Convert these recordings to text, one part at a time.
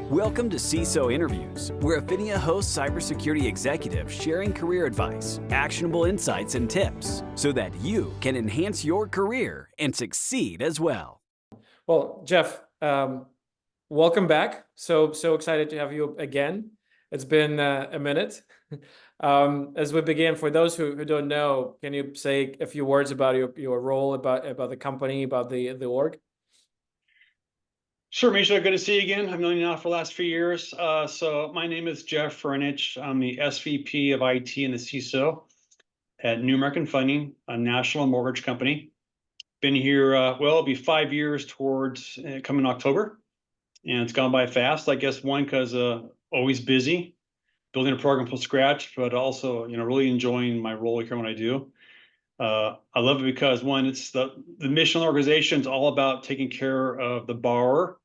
Welcome to CISO Interviews, where Affinia hosts cybersecurity executives sharing career advice, actionable insights, and tips so that you can enhance your career and succeed as well. Well, Jeff, welcome back. So excited to have you again. It's been a minute. As we begin, for those who don't know, can you say a few words about your role, about the company, about the org? Sure, Misha, good to see you again. I've known you now for the last few years. So my name is Jeff Farinich. I'm the SVP of IT and the CISO at New American Funding, a national mortgage company. Been here, it'll be 5 years towards coming October, and it's gone by fast. I guess one, because always busy, building a program from scratch, but also really enjoying my role here when I do. I love it because one, it's the mission of the organization is all about taking care of the borrower,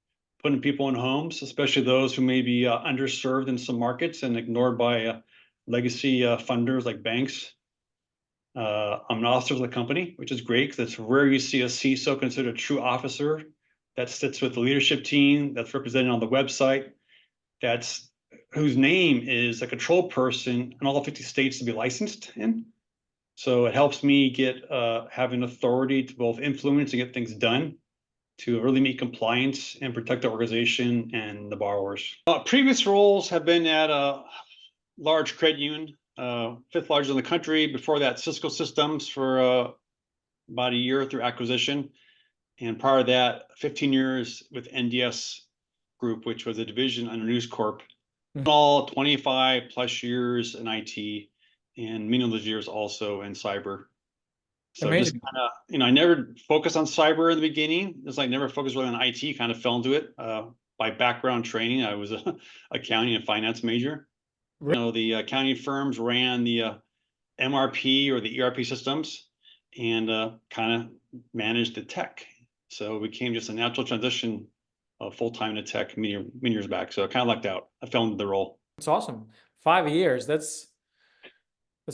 putting people in homes, especially those who may be underserved in some markets and ignored by legacy funders like banks. I'm an officer of the company, which is great because it's rare you see a CISO considered a true officer that sits with the leadership team, that's represented on the website, that's whose name is a control person in all 50 states to be licensed in. So it helps me get having authority to both influence and get things done to really meet compliance and protect the organization and the borrowers. Previous roles have been at a large credit union, fifth largest in the country. Before that, Cisco Systems for about a year through acquisition. And prior to that, 15 years with NDS Group, which was a division under News Corp. All 25 plus years in IT. And many of those years also in cyber. So Amazing. just kind of, I never focused on cyber in the beginning. It's like never focused really on IT, kind of fell into it. By background training, I was a accounting and finance major. The accounting firms ran the MRP or the ERP systems and kind of managed the tech. So it became just a natural transition of full-time to tech many years back. So I kind of lucked out. I fell into the role. It's awesome. 5 years. That's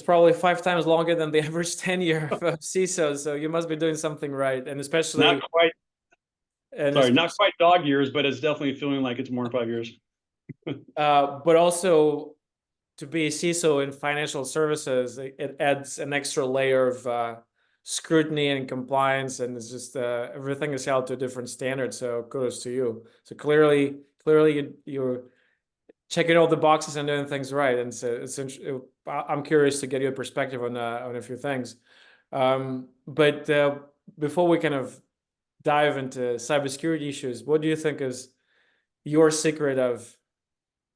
probably 5 times longer than the average tenure of CISO. So you must be doing something right, and especially not quite. Sorry, not quite dog years, but it's definitely feeling like it's more than 5 years. But also to be a CISO in financial services, it adds an extra layer of scrutiny and compliance, and it's just everything is held to a different standard. So kudos to you. So clearly you're checking all the boxes and doing things right. And so I'm curious to get your perspective on a few things. But before we kind of dive into cybersecurity issues, what do you think is your secret of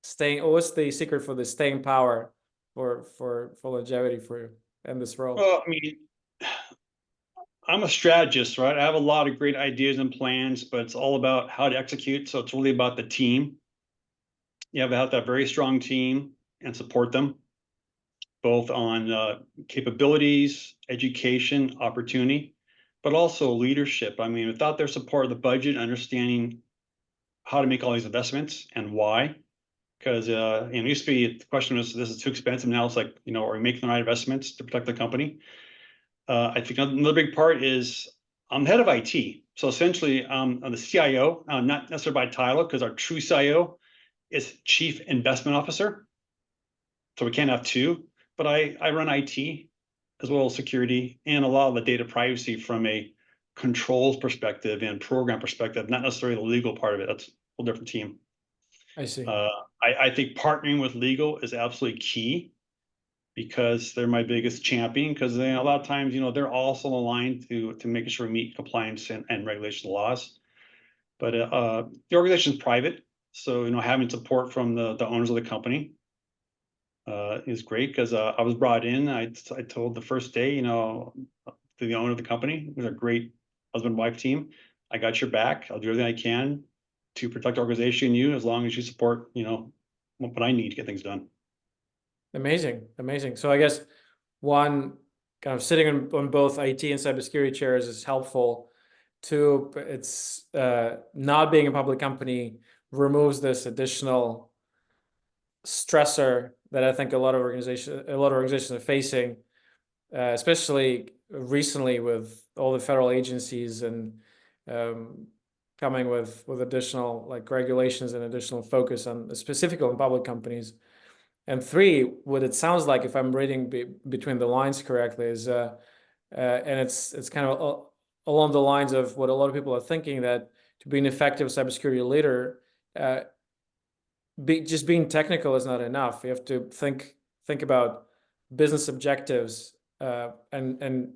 staying, or what's the secret for the staying power for longevity for you in this role? Well, I mean, I'm a strategist, right? I have a lot of great ideas and plans, but it's all about how to execute. So it's really about the team. You have to have that very strong team and support them, both on capabilities, education, opportunity, but also leadership. I mean, without their support of the budget, understanding how to make all these investments and why. Because it used to be the question was, this is too expensive. Now it's like, are we making the right investments to protect the company? I think another big part is I'm the head of IT. So essentially, I'm the CIO, not necessarily by title, because our true CIO is Chief Investment Officer. So we can't have two, but I run IT as well as security and a lot of the data privacy from a controls perspective and program perspective, not necessarily the legal part of it. That's a whole different team. I see. I think partnering with legal is absolutely key because they're my biggest champion, because a lot of times, they're also aligned to making sure we meet compliance and regulation laws. But the organization is private. So, having support from the owners of the company is great, because I was brought in. I told the first day, to the owner of the company, it was a great husband-wife team. I got your back. I'll do everything I can to protect the organization and you, as long as you support, what I need to get things done. Amazing. So I guess one, kind of sitting on both IT and cybersecurity chairs is helpful. Two, it's not being a public company removes this additional stressor that I think a lot of organizations are facing, especially recently with all the federal agencies and kind coming with additional like regulations and additional focus on specifically on public companies. And three, what it sounds like, if I'm reading between the lines correctly, is and it's kind of along the lines of what a lot of people are thinking, that to be an effective cybersecurity leader, just being technical is not enough. You have to think about business objectives and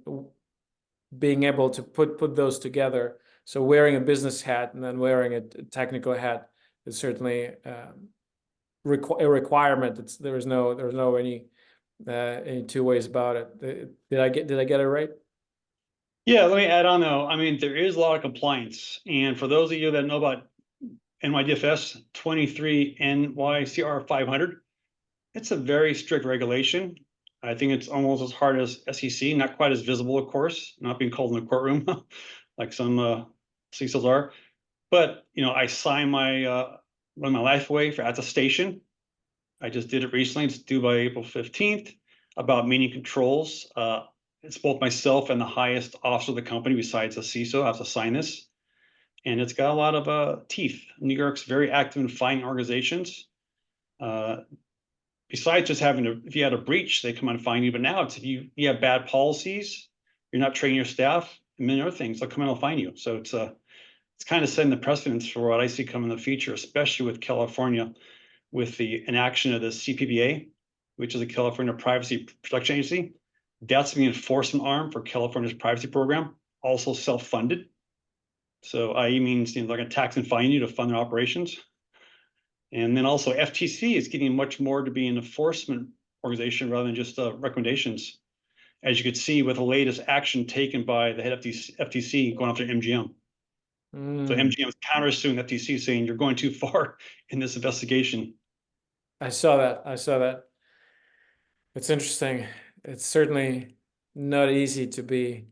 being able to put those together. So wearing a business hat and then wearing a technical hat is certainly a requirement. There's no any two ways about it. Did I get it right? Yeah, let me add on though. I mean, there is a lot of compliance, and for those of you that know about NYDFS 23 NYCR 500, it's a very strict regulation. I think it's almost as hard as SEC, not quite as visible, of course, not being called in the courtroom like some CISOs are. But I signed my run my life away for attestation. I just did it recently. It's due by April 15th, about meeting controls. It's both myself and the highest officer of the company, besides the CISO, have to sign this. And it's got a lot of teeth. New York's very active in finding organizations. Besides just having to, if you had a breach, they come and find you. But now it's if you have bad policies, you're not training your staff, and many other things, they'll come in and find you. So it's kind of setting the precedence for what I see coming in the future, especially with California, with the inaction of the CPPA, which is the California Privacy Protection Agency. That's the enforcement arm for California's privacy program, also self-funded. So IE means they're going to tax and fine you to fund their operations. And then also FTC is getting much more to be an enforcement organization rather than just recommendations, as you could see with the latest action taken by the head of FTC going after MGM. So MGM is countersuing FTC, saying you're going too far in this investigation. I saw that. It's interesting. It's certainly not easy to be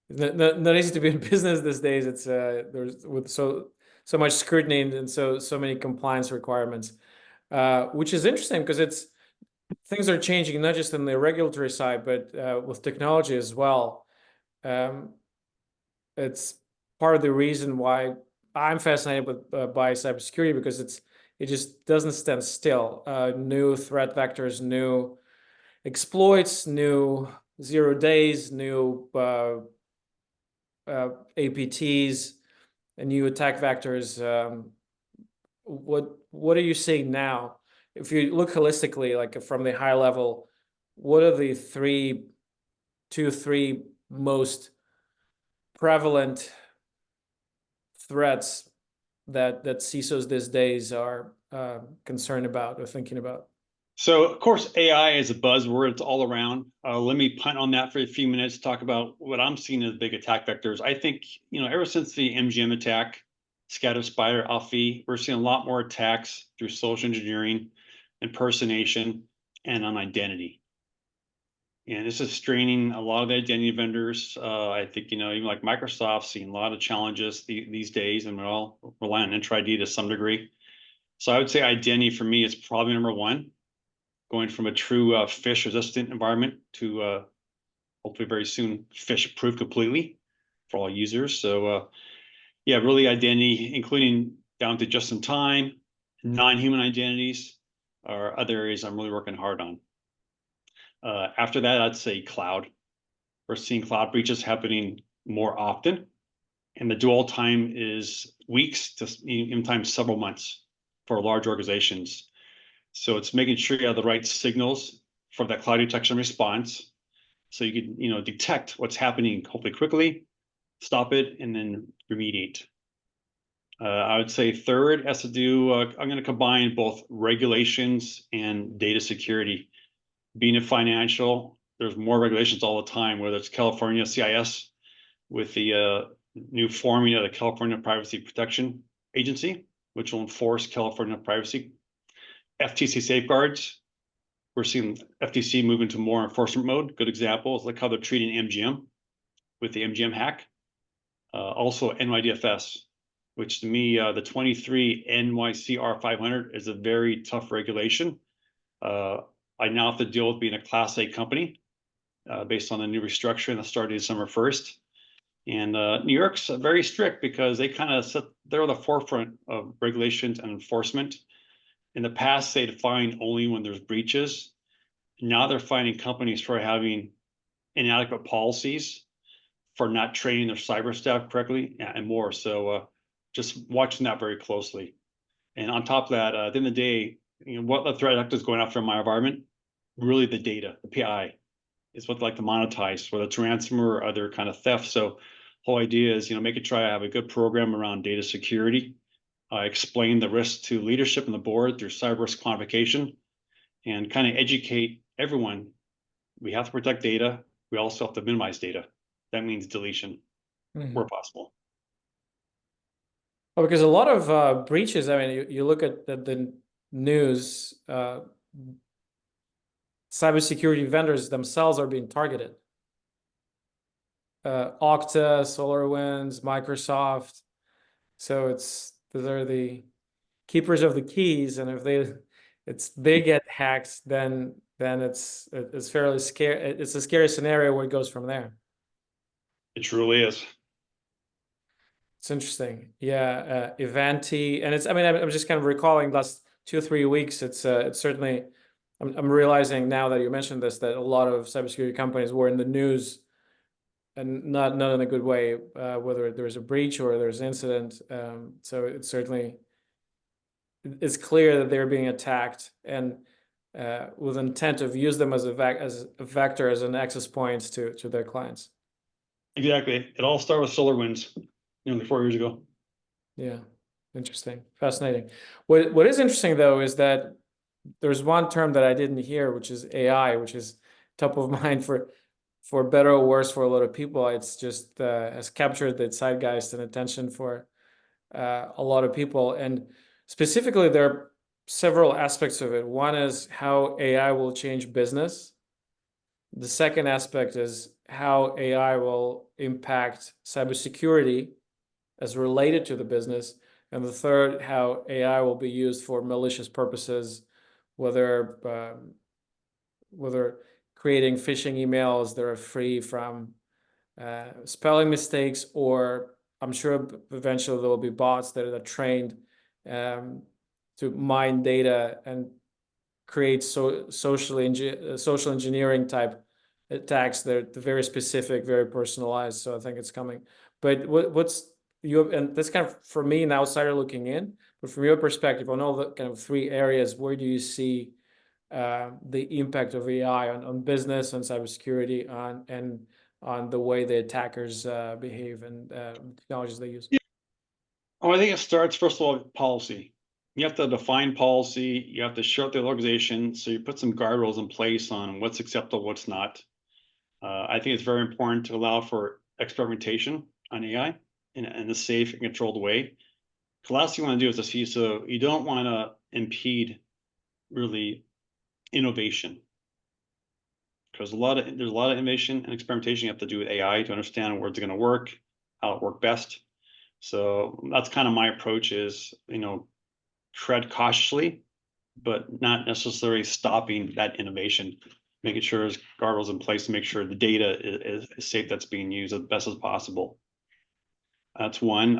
not easy to be in business these days. It's there's with so much scrutiny and so many compliance requirements, which is interesting because things are changing not just in the regulatory side, but with technology as well. It's part of the reason why I'm fascinated by cybersecurity, because it just doesn't stand still. New threat vectors, new exploits, new 0 days, new APTs, and new attack vectors. What are you seeing now? If you look holistically, like from the high level, what are the two, three most prevalent threats that CISOs these days are concerned about or thinking about? So, of course, AI is a buzzword. It's all around. Let me punt on that for a few minutes, talk about what I'm seeing as big attack vectors. I think, ever since the MGM attack, Scatter Spider, Alfie, we're seeing a lot more attacks through social engineering, impersonation, and on identity. And this is straining a lot of the identity vendors. I think, even like Microsoft, seeing a lot of challenges these days, and we're all relying on Intra ID to some degree. So I would say identity for me is probably number one, going from a true phish resistant environment to hopefully very soon phish approved completely for all users. So yeah, really identity, including down to just in time, non-human identities are other areas I'm really working hard on. After that, I'd say cloud. We're seeing cloud breaches happening more often, and the dwell time is weeks to in time several months for large organizations. So it's making sure you have the right signals for that cloud detection response, so you can detect what's happening hopefully quickly, stop it, and then remediate. I would say third has to do. I'm going to combine both regulations and data security. Being in financial, there's more regulations all the time, whether it's California CIS with the new forming of the California Privacy Protection Agency, which will enforce California privacy. FTC safeguards. We're seeing FTC move into more enforcement mode. Good example is like how they're treating MGM with the MGM hack. Also NYDFS, which to me, the 23 NYCR 500 is a very tough regulation. I now have to deal with being a Class A company based on the new restructuring that started December 1st. And New York's very strict because they kind of they're on the forefront of regulations and enforcement. In the past, they'd fine only when there's breaches. Now they're finding companies for having inadequate policies, for not training their cyber staff correctly, and more. So just watching that very closely. And on top of that, at the end of the day, what the threat actor is going after in my environment, really the data, the PI, is what they like to monetize, whether it's ransomware or other kind of theft. So whole idea is, making sure I have a good program around data security, explain the risks to leadership and the board through cyber risk quantification, and kind of educate everyone. We have to protect data. We also have to minimize data. That means deletion where possible. Well, because a lot of breaches, I mean, you look at the news, cybersecurity vendors themselves are being targeted. Okta, SolarWinds, Microsoft. So those are the keepers of the keys, and if they get hacked, then it's fairly scary. It's a scary scenario where it goes from there. It truly is. It's interesting. Yeah, Ivanti, and I mean, I'm just kind of recalling last 2 or 3 weeks. It's certainly, I'm realizing now that you mentioned this, that a lot of cybersecurity companies were in the news, and not in a good way, whether there's a breach or there's an incident. So it's clear that they're being attacked, and with intent of use them as a vector, as an access point to their clients. Exactly. It all started with SolarWinds nearly 4 years ago. Yeah, interesting, fascinating. What is interesting though is that there's one term that I didn't hear, which is AI, which is top of mind for better or worse for a lot of people. It's just has captured the zeitgeist and attention for a lot of people, and specifically there are several aspects of it. One is how AI will change business. The second aspect is how AI will impact cybersecurity as related to the business. And the third, how AI will be used for malicious purposes, whether creating phishing emails that are free from spelling mistakes, or I'm sure eventually there will be bots that are trained to mine data and create social engineering type attacks that are very specific, very personalized. So I think it's coming. But what's you, and that's kind of, for me, an outsider looking in, but from your perspective, on all the kind of 3 areas, where do you see the impact of AI on business, on cybersecurity, on the way the attackers behave, and technologies they use? Oh, I think it starts, first of all, with policy. You have to define policy. You have to share with the organization. So you put some guardrails in place on what's acceptable, what's not. I think it's very important to allow for experimentation on AI in a safe and controlled way. The last thing you want to do as a CISO, you don't want to impede really innovation, because there's a lot of innovation and experimentation you have to do with AI to understand where it's going to work, how it work best. So that's kind of my approach is, tread cautiously, but not necessarily stopping that innovation, making sure there's guardrails in place to make sure the data is safe that's being used as best as possible. That's one.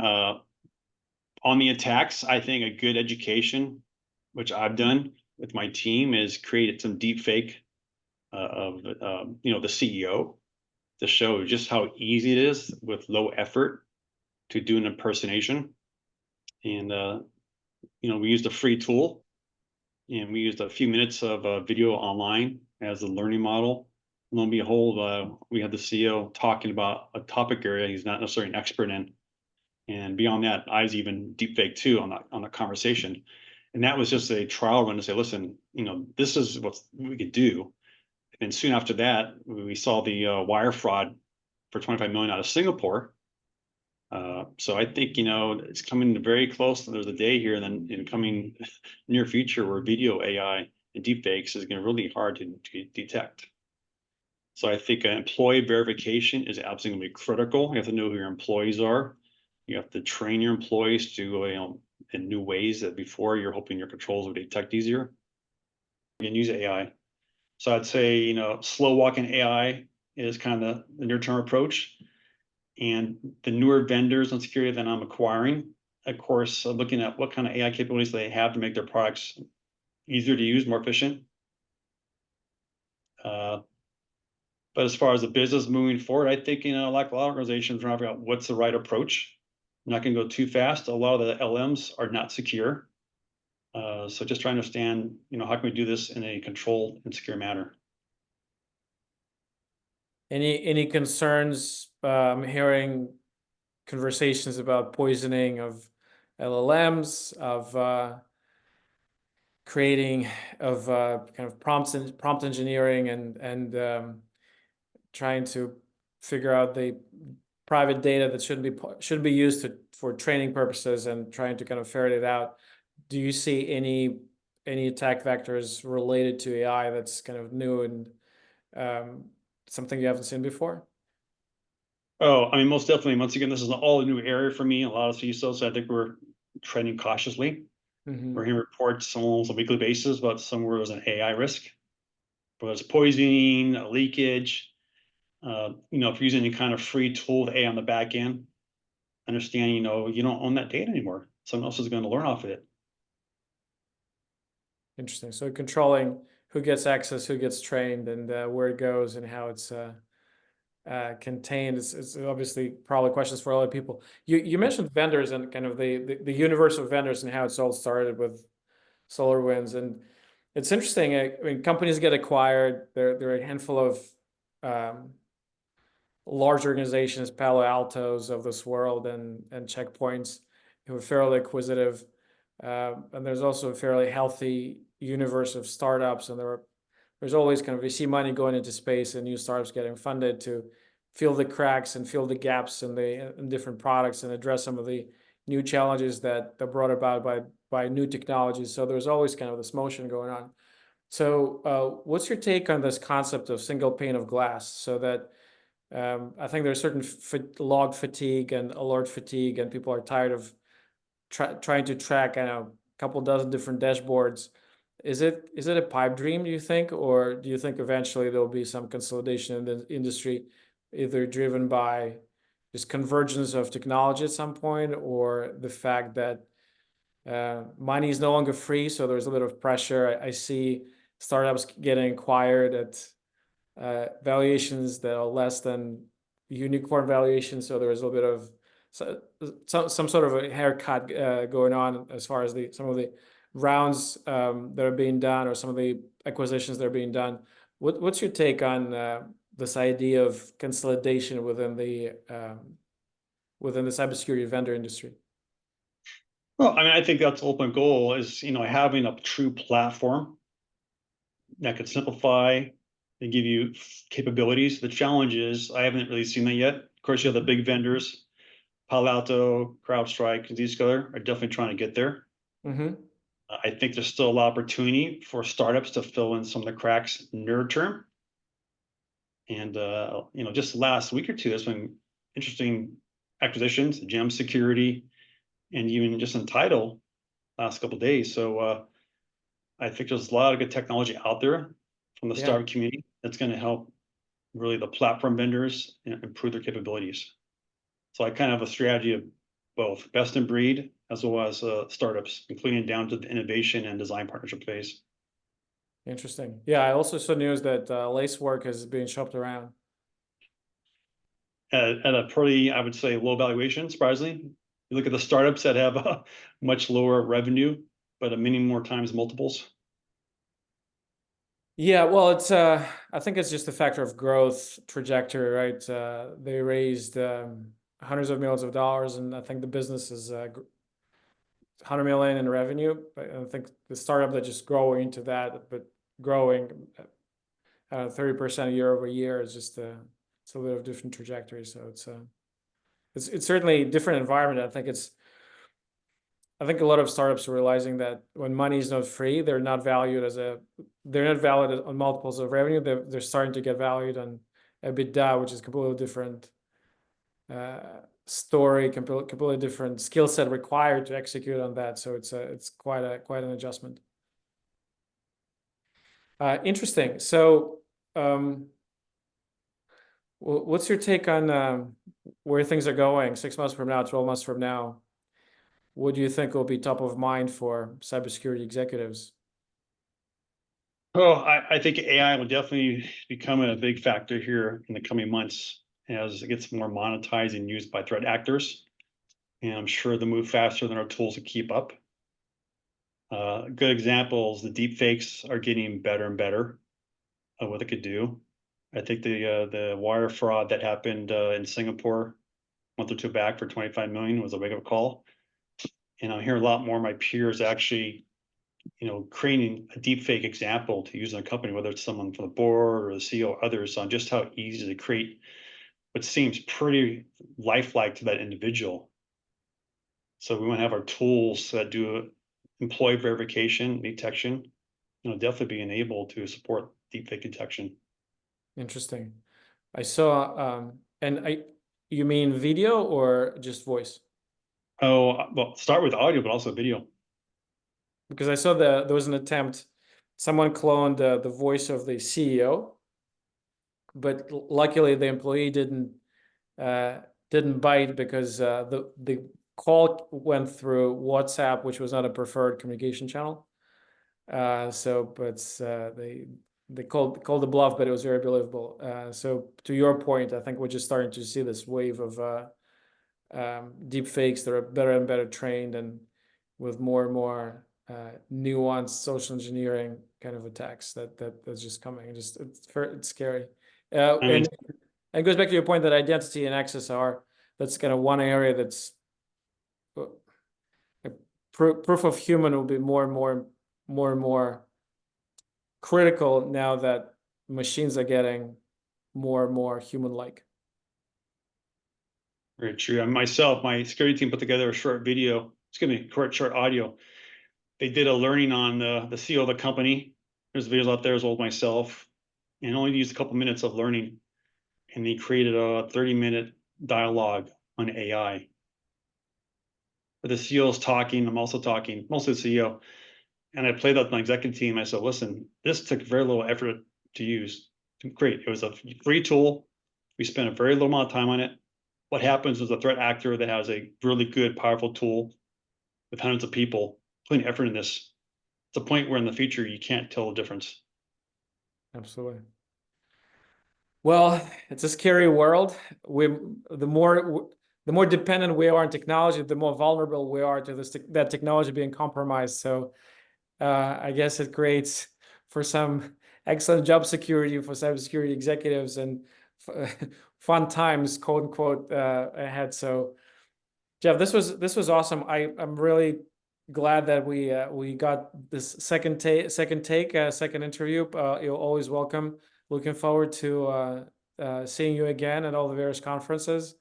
On the attacks, I think a good education, which I've done with my team, is created some deep fake of the CEO to show just how easy it is with low effort to do an impersonation. And we used a free tool, and we used a few minutes of video online as a learning model. Lo and behold, we had the CEO talking about a topic area he's not necessarily an expert in. And beyond that, I was even deepfake too on the conversation. And that was just a trial run to say, listen, this is what we could do. And soon after that, we saw the wire fraud for 25 million out of Singapore. So I think, it's coming very close. There's a day here, and then in coming near future where video AI and deepfakes is going to be really hard to detect. So I think employee verification is absolutely going to be critical. You have to know who your employees are. You have to train your employees to, in new ways that before you're hoping your controls would detect easier. You can use AI. So I'd say, slow walking AI is kind of the near-term approach. and the newer vendors on security that I'm acquiring, of course, looking at what kind of AI capabilities they have to make their products easier to use, more efficient. But as far as the business moving forward, I think, like a lot of organizations, trying to figure out what's the right approach. I'm not going to go too fast. A lot of the LMs are not secure. So just trying to understand, how can we do this in a controlled and secure manner? Any concerns? Hearing conversations about poisoning of LLMs, of creating of kind of prompt engineering, and trying to figure out the private data that shouldn't be used for training purposes, and trying to kind of ferret it out. Do you see any attack vectors related to AI that's kind of new and something you haven't seen before? Oh, I mean, most definitely. Once again, this is all a new area for me. A lot of CISOs, so I think we're treading cautiously. We're hearing reports almost on a weekly basis about somewhere there's an AI risk, whether it's poisoning, leakage. If you're using any kind of free tool with AI on the back end, understand, you don't own that data anymore. Someone else is going to learn off of it. Interesting. So controlling who gets access, who gets trained, and where it goes, and how it's contained. It's obviously probably questions for a lot of people. You mentioned vendors and kind of the universe of vendors and how it's all started with SolarWinds, and it's interesting. I mean, companies get acquired. There are a handful of large organizations, Palo Altos of this world, and checkpoints, who are fairly acquisitive. And there's also a fairly healthy universe of startups, and there's always kind of VC money going into space and new startups getting funded to fill the cracks and fill the gaps in different products and address some of the new challenges that are brought about by new technologies. So there's always kind of this motion going on. So what's your take on this concept of single pane of glass? So that I think there's certain log fatigue and alert fatigue, and people are tired of trying to track, a couple dozen different dashboards. Is it a pipe dream, do you think, or do you think eventually there'll be some consolidation in the industry, either driven by just convergence of technology at some point, or the fact that money is no longer free, so there's a bit of pressure? I see startups getting acquired at valuations that are less than unicorn valuations, so there's a little bit of some sort of a haircut going on as far as some of the rounds that are being done, or some of the acquisitions that are being done. What's your take on this idea of consolidation within the cybersecurity vendor industry? Well, I mean, I think that's the ultimate goal is, having a true platform that could simplify and give you capabilities. The challenge is I haven't really seen that yet. Of course, you have the big vendors, Palo Alto, CrowdStrike, Zscaler are definitely trying to get there. I think there's still a lot of opportunity for startups to fill in some of the cracks near term. And just last week or two, there's been interesting acquisitions, Gem Security, and even just in Tidal last couple of days. So I think there's a lot of good technology out there from the startup community that's going to help really the platform vendors improve their capabilities. So I kind of have a strategy of both best in breed as well as startups, including down to the innovation and design partnership phase. Interesting. Yeah, I also saw news that Lacework is being shopped around. At a pretty, I would say, low valuation, surprisingly. You look at the startups that have a much lower revenue, but a many more times multiples. Yeah, well, it's I think it's just a factor of growth trajectory, right? They raised hundreds of millions of dollars, and I think the business is 100 million in revenue. But I think the startup that just growing into that, but growing 30% year over year is just it's a little different trajectory. So it's certainly a different environment. I think a lot of startups are realizing that when money is not free, they're not valued on multiples of revenue. They're starting to get valued on EBITDA, which is a completely different story, completely different skill set required to execute on that. So it's quite an adjustment. Interesting. So What's your take on where things are going 6 months from now, 12 months from now? What do you think will be top of mind for cybersecurity executives? Oh, I think AI will definitely become a big factor here in the coming months as it gets more monetized and used by threat actors. And I'm sure they'll move faster than our tools to keep up. Good examples, the deep fakes are getting better and better at what they could do. I think the wire fraud that happened in Singapore a month or two back for 25 million was a wake-up call. And I'm hearing a lot more of my peers actually, creating a deep fake example to use in a company, whether it's someone from the board or the CEO or others, on just how easy to create what seems pretty lifelike to that individual. So we want to have our tools that do employee verification, detection, definitely be enabled to support deepfake detection. Interesting. I saw, you mean video or just voice? Oh, well, start with audio, but also video. Because I saw there was an attempt, someone cloned the voice of the CEO, but luckily the employee didn't bite because the call went through WhatsApp, which was not a preferred communication channel. They called the bluff, but it was very believable. So to your point, I think we're just starting to see this wave of deep fakes that are better and better trained and with more and more nuanced social engineering kind of attacks that's just coming. It's scary. I mean, And it goes back to your point that identity and access that's kind of one area that's proof of human will be more and more critical now that machines are getting more and more human-like. very true. And myself, my security team put together a short short audio. They did a learning on the CEO of the company. There's videos out there as well as myself, and only used a couple minutes of learning. And they created a 30-minute dialogue on AI. But the CEO is talking, I'm also talking, mostly the CEO. And I played that with my executive team. I said, listen, this took very little effort to use. Great. It was a free tool. We spent a very little amount of time on it. What happens is a threat actor that has a really good, powerful tool with hundreds of people putting effort in this. It's a point where in the future you can't tell the difference. Absolutely. Well, it's a scary world. The more dependent we are on technology, the more vulnerable we are to that technology being compromised. So I guess it creates for some excellent job security for cybersecurity executives and fun times, quote unquote, ahead. So Jeff, this was awesome. I'm really glad that we got this second interview. You're always welcome. Looking forward to seeing you again at all the various conferences.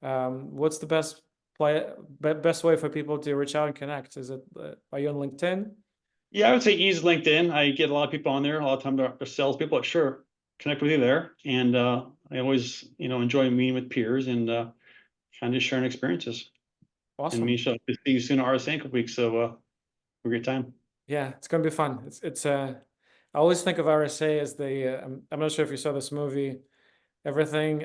What's the best way for people to reach out and connect? Is it are you on LinkedIn? Yeah, I would say use LinkedIn. I get a lot of people on there. A lot of time they're salespeople. Sure, connect with you there. And I always, enjoy meeting with peers and kind of sharing experiences. Awesome. And Misha, to see you soon at RSA in a couple weeks. So a great time. Yeah, it's gonna be fun. I always think of RSA as I'm not sure if you saw this movie, Everything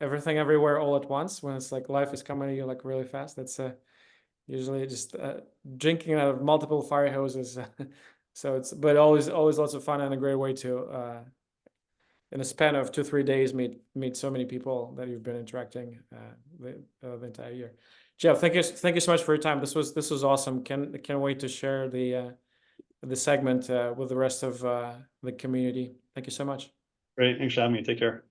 Everywhere All at Once, when it's like life is coming at you like really fast. That's usually just drinking out of multiple fire hoses. So but always lots of fun and a great way to in a span of 2-3 days meet so many people that you've been interacting the entire year. Jeff, thank you so much for your time. This was awesome. Can't wait to share the segment with the rest of the community. Thank you so much. Great. Thanks for having me. Take care.